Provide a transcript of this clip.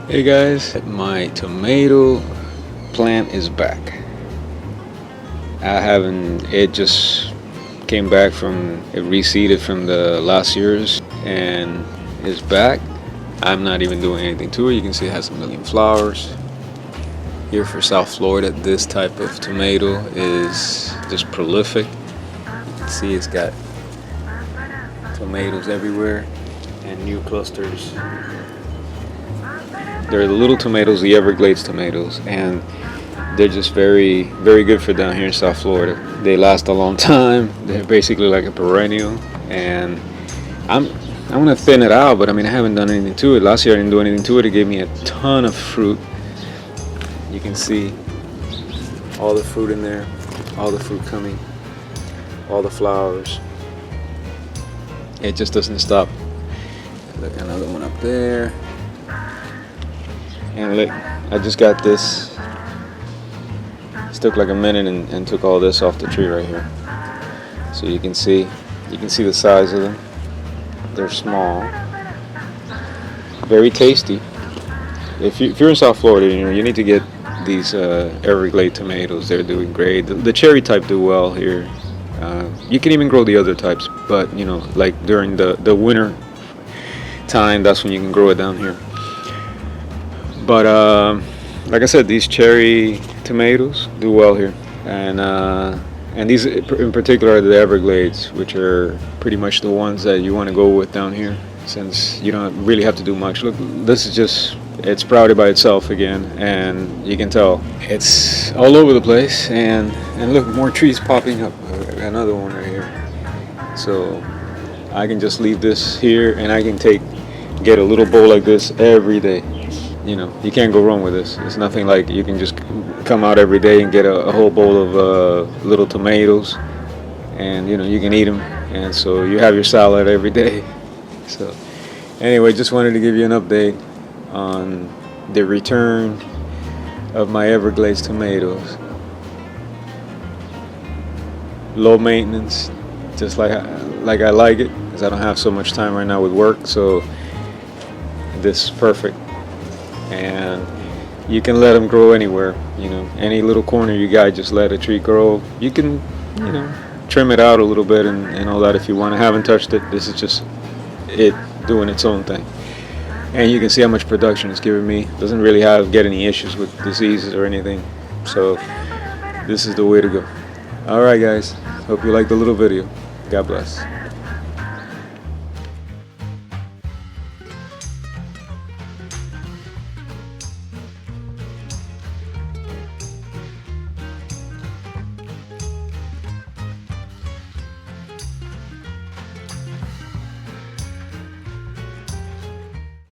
Hey guys, my tomato plant is back. It just came back it reseeded from the last year's and is back. I'm not even doing anything to it. You can see it has a million flowers. Here for South Florida, this type of tomato is just prolific. You can see it's got tomatoes everywhere and new clusters. They're the little tomatoes, the Everglades tomatoes, and they're just very, very good for down here in South Florida. They last a long time. They're basically like a perennial, and I'm gonna thin it out, but I haven't done anything to it. Last year I didn't do anything to it. It gave me a ton of fruit. You can see all the fruit in there, all the fruit coming, all the flowers. It just doesn't stop. Look, another one up there. And look, I just got this. It took like a minute and took all this off the tree right here. So you can see the size of them. They're small, very tasty. If you're in South Florida, you need to get these Everglades tomatoes. They're doing great. The cherry type do well here. You can even grow the other types, but like during the winter time, that's when you can grow it down here. But like I said, these cherry tomatoes do well here, and these in particular are the Everglades, which are pretty much the ones that you want to go with down here, since you don't really have to do much. Look, this is it's sprouted by itself again, and you can tell it's all over the place. And look, more trees popping up. Another one right here. So I can just leave this here, and I can get a little bowl like this every day. You can't go wrong with this. It's nothing like you can just come out every day and get a whole bowl of little tomatoes, and you can eat them, and so you have your salad every day. So anyway, just wanted to give you an update on the return of my Everglades tomatoes. Low maintenance, just like I like it, because I don't have so much time right now with work, so this is perfect. And you can let them grow anywhere, any little corner you got, just let a tree grow. You can, trim it out a little bit and all that if you want. I haven't touched it. This is just it doing its own thing. And you can see how much production it's giving me. Doesn't really get any issues with diseases or anything. So this is the way to go. All right, guys. Hope you liked the little video. God bless.